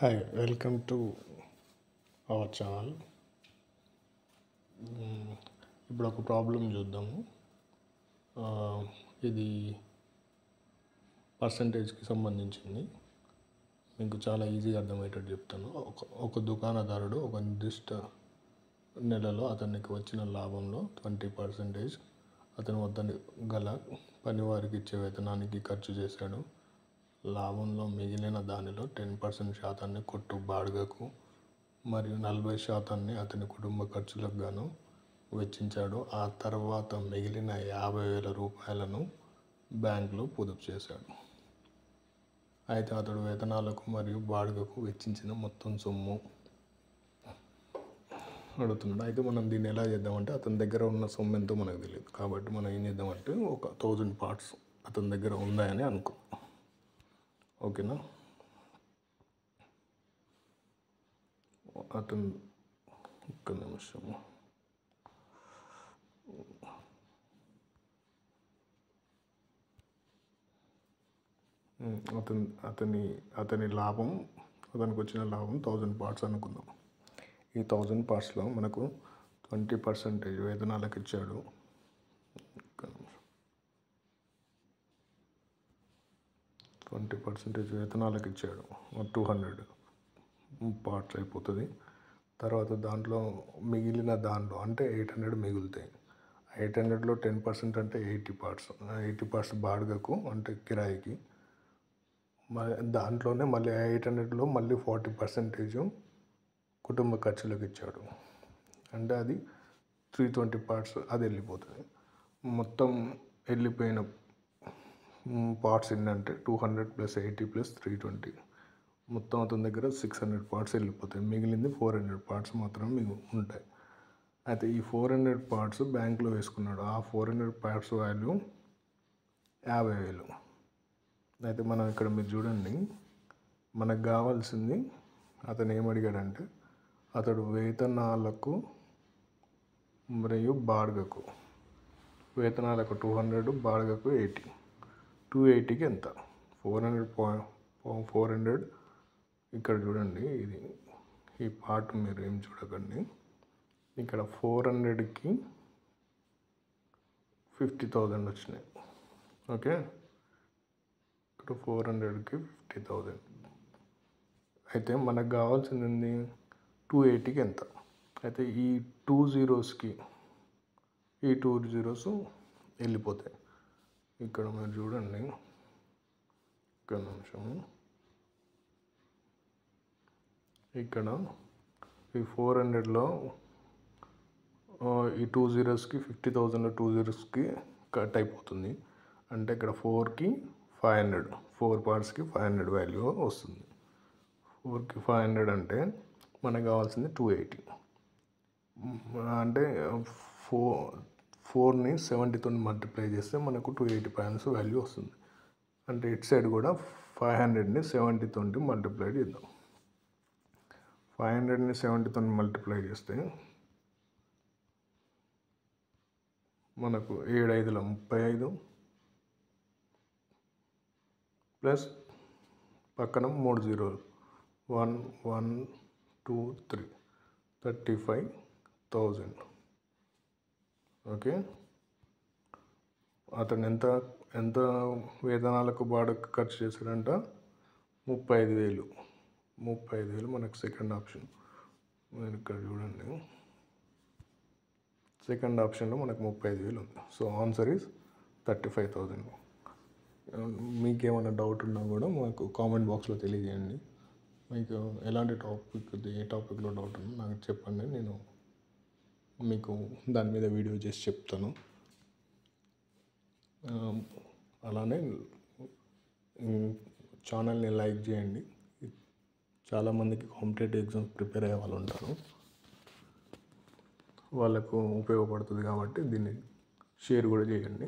Hi, welcome to our channel. ఇప్పుడు ఒక problem చూద్దాము. ఇది పర్సంటేజ్కి సంబంధించింది. మీకు చాలా ఈజీగా అర్థమయ్యేటట్టు చెప్తాను. ఒక దుకాణదారుడు ఒక నిర్దిష్ట నెలలో అతనికి వచ్చిన లాభంలో 20% అతని వద్ద గల పనివారికి ఇచ్చే వేతనానికి ఖర్చు చేశాడు. లాభంలో మిగిలిన దానిలో 10% శాతాన్ని కొట్టు బాడుగకు మరియు 40% అతని కుటుంబ ఖర్చులకు గాను వెచ్చించాడు. ఆ తర్వాత మిగిలిన 50,000 రూపాయలను బ్యాంకులో పొదుపు చేశాడు. అయితే అతడు వేతనాలకు మరియు బాడుగకు వెచ్చించిన మొత్తం సొమ్ము అడుగుతున్నాడు. అయితే మనం దీన్ని ఎలా చేద్దామంటే, అతని దగ్గర ఉన్న సొమ్ము ఎంతో మనకు తెలియదు కాబట్టి మనం ఏం చేద్దామంటే, ఒక 1000 పార్ట్స్ అతని దగ్గర ఉన్నాయని అనుకో. ఓకేనా? అతను ఒక్క నిమిషము. అతని లాభం, అతనికి వచ్చిన లాభం 1000 పార్ట్స్ అనుకుందాం. ఈ 1000 పార్ట్స్లో మనకు 20% వేతనాలకు ఇచ్చాడు. 20% వేతనాలకు ఇచ్చాడు. 200 పార్ట్స్ అయిపోతుంది. తర్వాత దాంట్లో మిగిలిన దాంట్లో అంటే 800 మిగులుతాయి. 800లో 10% అంటే 80 పార్ట్స్. 80 పార్ట్స్ బాడుగకు అంటే కిరాయికి. దాంట్లోనే మళ్ళీ 800లో మళ్ళీ 40% కుటుంబ ఖర్చులకు ఇచ్చాడు. అంటే అది 320 పార్ట్స్ అది వెళ్ళిపోతుంది. మొత్తం వెళ్ళిపోయిన పార్ట్స్ ఏంటంటే 200 + 80 + 320 మొత్తం అతని దగ్గర 600 పార్ట్స్ వెళ్ళిపోతాయి. మిగిలింది 400 పార్ట్స్ మాత్రం ఉంటాయి. అయితే ఈ 400 పార్ట్స్ బ్యాంకులో వేసుకున్నాడు. ఆ 400 పార్ట్స్ వాల్యూ 50,000. అయితే మనం ఇక్కడ మీరు చూడండి, మనకు కావాల్సింది అతను ఏమడిగాడంటే, అతడు వేతనాలకు మరియు బాడుగకు, వేతనాలకు 200, బాడుగకు 80. 280కి ఎంత? 400 ఇక్కడ చూడండి. ఈ పార్ట్ మీరు ఏం చూడకండి. ఇక్కడ 400కి 50,000 వచ్చినాయి. ఓకే, ఇక్కడ 400కి 50,000. అయితే మనకు కావాల్సింది 280కి ఎంత? అయితే ఈ 2 zeros వెళ్ళిపోతాయి. ఇక్కడ మీరు చూడండి, ఒక్క నిమిషము. ఇక్కడ ఈ 400లో ఈ 2 zeroస్కి 50,000 2 zeroస్కి కట్ అయిపోతుంది. అంటే ఇక్కడ 4కి 500, 4 పార్ట్స్కి 500 వాల్యూ వస్తుంది. 4కి 500 అంటే మనకు కావాల్సింది 280. అంటే 4ని 70తో మల్టిప్లై చేస్తే మనకు 280 పాయింట్స్ వాల్యూ వస్తుంది. అంటే ఇటు సైడ్ కూడా 500ని 70తో మల్టిప్లై చేద్దాం. 500ని 70తో మల్టిప్లై చేస్తే మనకు 7 5ల 35 ప్లస్ పక్కన 3 zeros 1 1 2 3 35,000. ఓకే, అతను ఎంత వేతనాలకు బాడుగ ఖర్చు చేశాడంట? 35,000. 35,000 మనకు సెకండ్ ఆప్షన్. మీరు ఇక్కడ చూడండి, సెకండ్ ఆప్షన్లో మనకు 35,000 ఉంది. So answer is 35,000. మీకేమైనా డౌట్ ఉన్నా కూడా మాకు కామెంట్ బాక్స్లో తెలియజేయండి. మీకు ఎలాంటి ఏ టాపిక్లో డౌట్ ఉన్నా నాకు చెప్పండి. నేను మీకు దాని మీద వీడియో చేసి చెప్తాను. అలానే ఛానల్ని లైక్ చేయండి. చాలామందికి కాంపిటేటివ్ ఎగ్జామ్స్ ప్రిపేర్ అయ్యే వాళ్ళు ఉంటారు, వాళ్ళకు ఉపయోగపడుతుంది కాబట్టి దీన్ని షేర్ కూడా చేయండి.